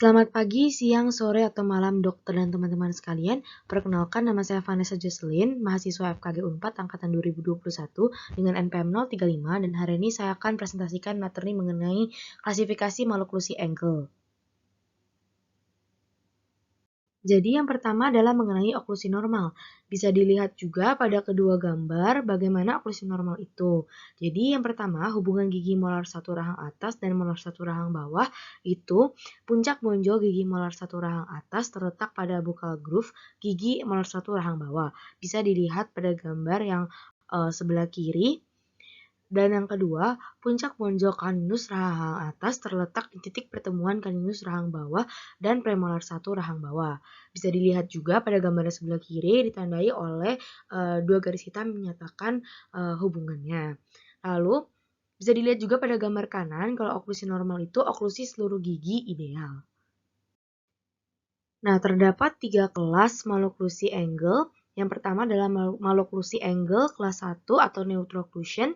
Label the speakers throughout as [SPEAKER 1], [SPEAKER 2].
[SPEAKER 1] Selamat pagi, siang, sore, atau malam dokter dan teman-teman sekalian. Perkenalkan, nama saya Vanessa Jocelyn, mahasiswa FKG Unpad angkatan 2021 dengan NPM 035, dan hari ini saya akan presentasikan materi mengenai klasifikasi makhluk Lucy Engel. Jadi yang pertama adalah mengenai oklusi normal. Bisa dilihat juga pada kedua gambar bagaimana oklusi normal itu. Jadi yang pertama hubungan gigi molar satu rahang atas dan molar satu rahang bawah itu puncak bonjol gigi molar satu rahang atas terletak pada buccal groove gigi molar satu rahang bawah. Bisa dilihat pada gambar yang sebelah kiri. Dan yang kedua, puncak bonjol caninus rahang atas terletak di titik pertemuan caninus rahang bawah dan premolar 1 rahang bawah. Bisa dilihat juga pada gambar sebelah kiri ditandai oleh dua garis hitam menyatakan hubungannya. Lalu, bisa dilihat juga pada gambar kanan kalau oklusi normal itu oklusi seluruh gigi ideal. Nah, terdapat 3 kelas maloklusi angle. Yang pertama adalah maloklusi angle kelas 1 atau neutral occlusion.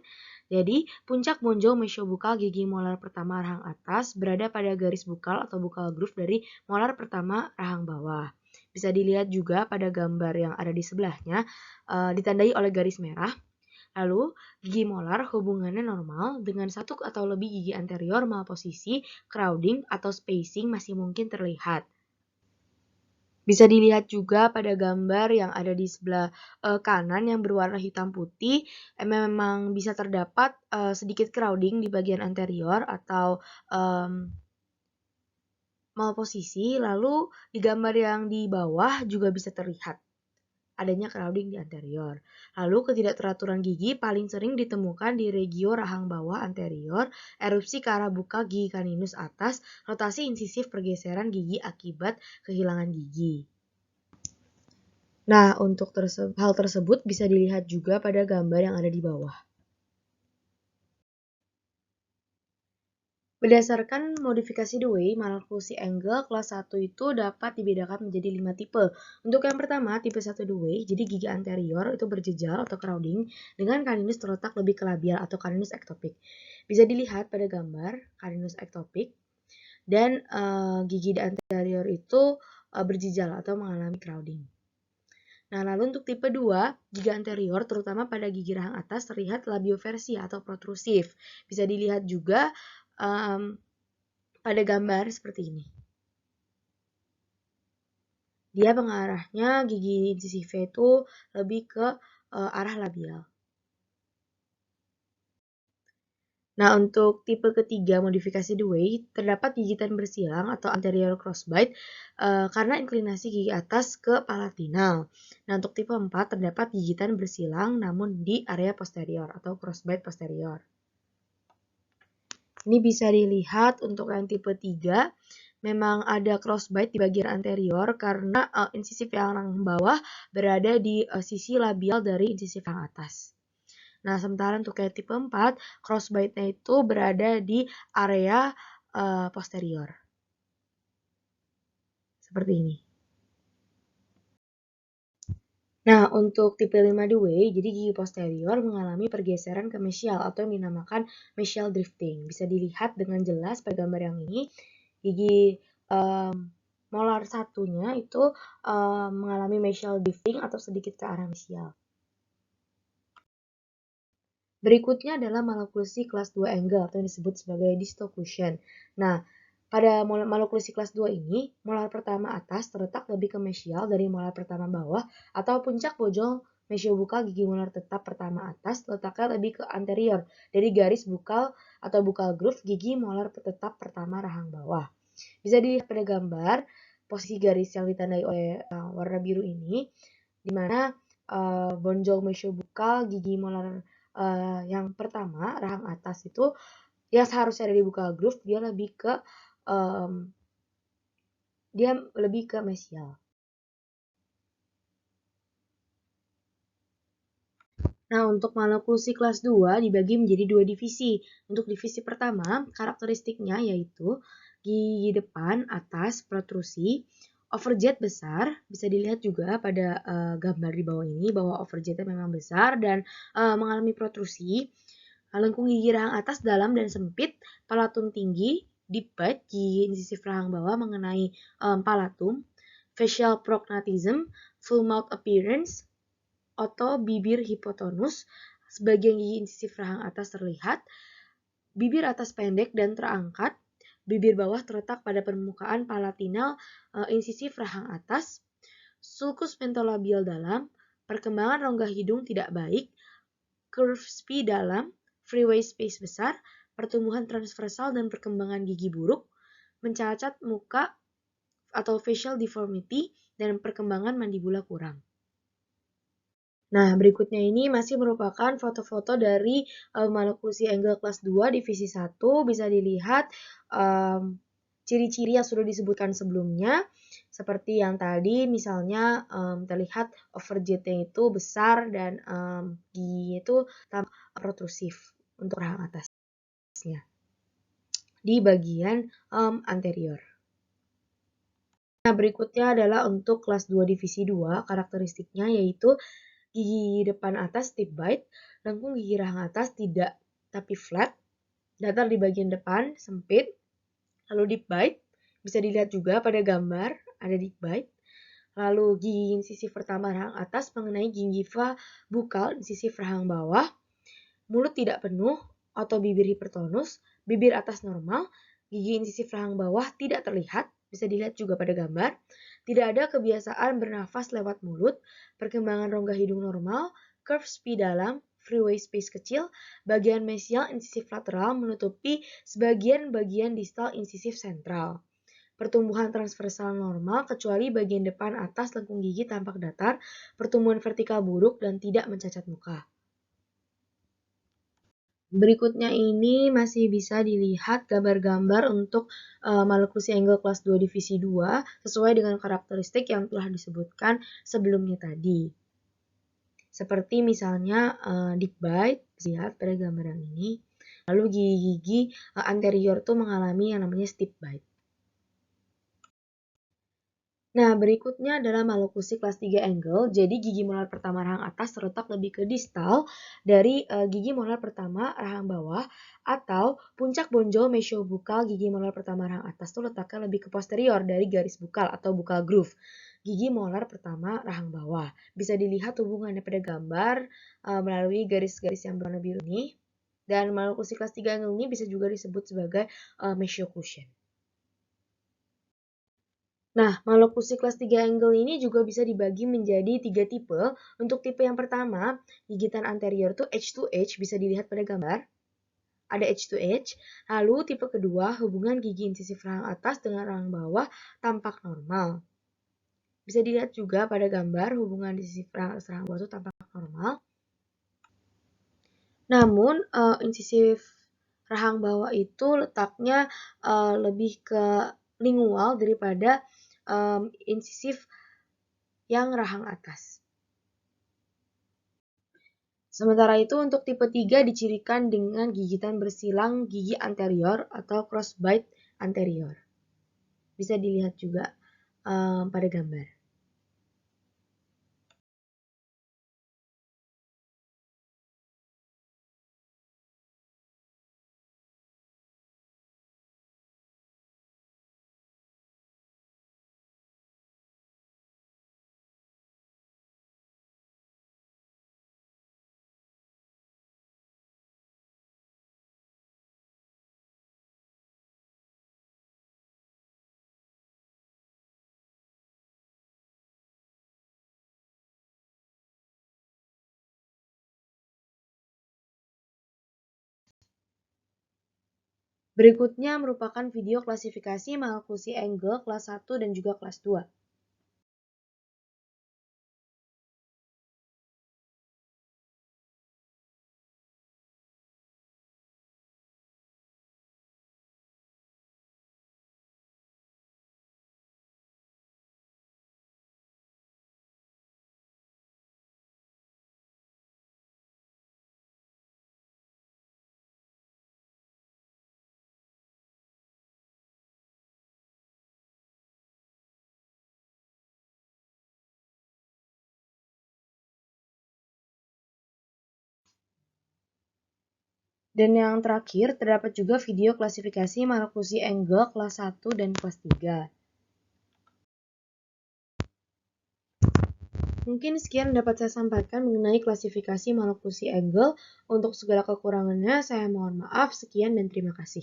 [SPEAKER 1] Jadi, puncak bonjol mesiobukal gigi molar pertama rahang atas berada pada garis bukal atau buccal groove dari molar pertama rahang bawah. Bisa dilihat juga pada gambar yang ada di sebelahnya, ditandai oleh garis merah. Lalu, gigi molar hubungannya normal dengan satu atau lebih gigi anterior malposisi, crowding, atau spacing masih mungkin terlihat. Bisa dilihat juga pada gambar yang ada di sebelah kanan yang berwarna hitam putih, memang bisa terdapat sedikit crowding di bagian anterior atau malposisi, lalu di gambar yang di bawah juga bisa terlihat adanya crowding di anterior. Lalu ketidakteraturan gigi paling sering ditemukan di regio rahang bawah anterior, erupsi ke arah buka gigi caninus atas, rotasi insisif pergeseran gigi akibat kehilangan gigi. Nah, untuk hal tersebut bisa dilihat juga pada gambar yang ada di bawah. Berdasarkan modifikasi Dewey, maloklusi angle kelas 1 itu dapat dibedakan menjadi 5 tipe. Untuk yang pertama, tipe 1 Dewey, jadi gigi anterior itu berjejal atau crowding dengan caninus terletak lebih ke labial atau caninus ektopik. Bisa dilihat pada gambar caninus ektopik dan gigi anterior itu berjejal atau mengalami crowding. Nah, lalu untuk tipe 2, gigi anterior terutama pada gigi rahang atas terlihat labioversi atau protrusif. Bisa dilihat juga pada gambar seperti ini. Dia mengarahnya gigi incisifnya itu lebih ke arah labial. Nah, untuk tipe ketiga modifikasi Dewey, terdapat gigitan bersilang atau anterior crossbite karena inklinasi gigi atas ke palatinal. Nah, untuk tipe 4 terdapat gigitan bersilang namun di area posterior atau crossbite posterior. Ini bisa dilihat untuk yang tipe 3, memang ada crossbite di bagian anterior karena insisif yang bawah berada di sisi labial dari insisif yang atas. Nah, sementara untuk yang tipe 4, crossbite-nya itu berada di area posterior. Seperti ini. Nah, untuk tipe 5 Dewey, jadi gigi posterior mengalami pergeseran ke mesial atau yang dinamakan mesial drifting. Bisa dilihat dengan jelas pada gambar yang ini, gigi molar satunya itu mengalami mesial drifting atau sedikit ke arah mesial. Berikutnya adalah maloklusi kelas 2 angle atau yang disebut sebagai distocclusion. Nah, pada maloklusi kelas 2 ini, molar pertama atas terletak lebih ke mesial dari molar pertama bawah atau puncak bonjol mesiobukal gigi molar tetap pertama atas letaknya lebih ke anterior dari garis bukal atau buccal groove gigi molar tetap pertama rahang bawah. Bisa dilihat pada gambar posisi garis yang ditandai oleh warna biru ini, di mana bonjol mesiobukal gigi molar yang pertama rahang atas itu yang seharusnya ada di buccal groove dia lebih ke mesial. Nah, untuk maloklusi kelas 2 dibagi menjadi 2 divisi. Untuk divisi pertama, karakteristiknya yaitu gigi depan atas protrusi, overjet besar, bisa dilihat juga pada gambar di bawah ini bahwa overjetnya memang besar dan mengalami protrusi. Lengkung gigi rahang atas dalam dan sempit, palatun tinggi, deep bite, gigi insisif rahang bawah mengenai palatum, facial prognatism, full mouth appearance, atau bibir hipotonus, sebagian gigi insisif rahang atas terlihat, bibir atas pendek dan terangkat, bibir bawah terletak pada permukaan palatinal insisif rahang atas, sulcus mentolabial dalam, perkembangan rongga hidung tidak baik, curve spi dalam, freeway space besar, pertumbuhan transversal dan perkembangan gigi buruk, mencacat muka atau facial deformity, dan perkembangan mandibula kurang. Nah, berikutnya ini masih merupakan foto-foto dari malocclusi angle kelas 2 divisi 1. Bisa dilihat ciri-ciri yang sudah disebutkan sebelumnya. Seperti yang tadi, misalnya terlihat overjetnya itu besar dan giginya itu tampak protrusif untuk rahang atasnya di bagian anterior. Nah, berikutnya adalah untuk kelas 2 divisi 2, karakteristiknya yaitu gigi depan atas tip bite, lengkung gigi rahang atas tidak tapi flat, datar di bagian depan, sempit, lalu deep bite, bisa dilihat juga pada gambar, ada deep bite, lalu gigi insisif pertama rahang atas mengenai gingiva bukal insisif rahang bawah, mulut tidak penuh atau bibir hipertonus, bibir atas normal, gigi insisif rahang bawah tidak terlihat, bisa dilihat juga pada gambar, tidak ada kebiasaan bernafas lewat mulut, perkembangan rongga hidung normal, curve spi dalam, freeway space kecil, bagian mesial insisif lateral menutupi sebagian bagian distal insisif sentral. Pertumbuhan transversal normal kecuali bagian depan atas lengkung gigi tampak datar, pertumbuhan vertikal buruk dan tidak mencacat muka. Berikutnya ini masih bisa dilihat gambar-gambar untuk malocclusi angle kelas 2 divisi 2 sesuai dengan karakteristik yang telah disebutkan sebelumnya tadi. Seperti misalnya deep bite, lihat pada gambar yang ini. Lalu gigi-gigi anterior tuh mengalami yang namanya steep bite. Nah, berikutnya adalah malocclusi kelas 3 angle. Jadi gigi molar pertama rahang atas terletak lebih ke distal dari gigi molar pertama rahang bawah, atau puncak bonjol mesiobukal gigi molar pertama rahang atas itu letaknya lebih ke posterior dari garis bukal atau bukal groove. Gigi molar pertama rahang bawah. Bisa dilihat hubungannya pada gambar melalui garis-garis yang berwarna biru ini. Dan malocclusi kelas 3 angle ini bisa juga disebut sebagai mesioclusion. Nah, malocclusi kelas 3 angle ini juga bisa dibagi menjadi 3 tipe. Untuk tipe yang pertama, gigitan anterior tuh edge to edge, bisa dilihat pada gambar. Ada edge to edge. Lalu tipe kedua, hubungan gigi insisif rahang atas dengan rahang bawah tampak normal. Bisa dilihat juga pada gambar, hubungan insisif rahang atas rahang bawah itu tampak normal. Namun, insisif rahang bawah itu letaknya lebih ke lingual daripada insisif yang rahang atas. Sementara itu untuk tipe 3 dicirikan dengan gigitan bersilang gigi anterior atau crossbite anterior. Bisa dilihat juga pada gambar. Berikutnya merupakan video klasifikasi malocclusi angle kelas 1 dan juga kelas 2. Dan yang terakhir, terdapat juga video klasifikasi maloklusi angle kelas 1 dan kelas 3. Mungkin sekian dapat saya sampaikan mengenai klasifikasi maloklusi angle. Untuk segala kekurangannya, saya mohon maaf. Sekian dan terima kasih.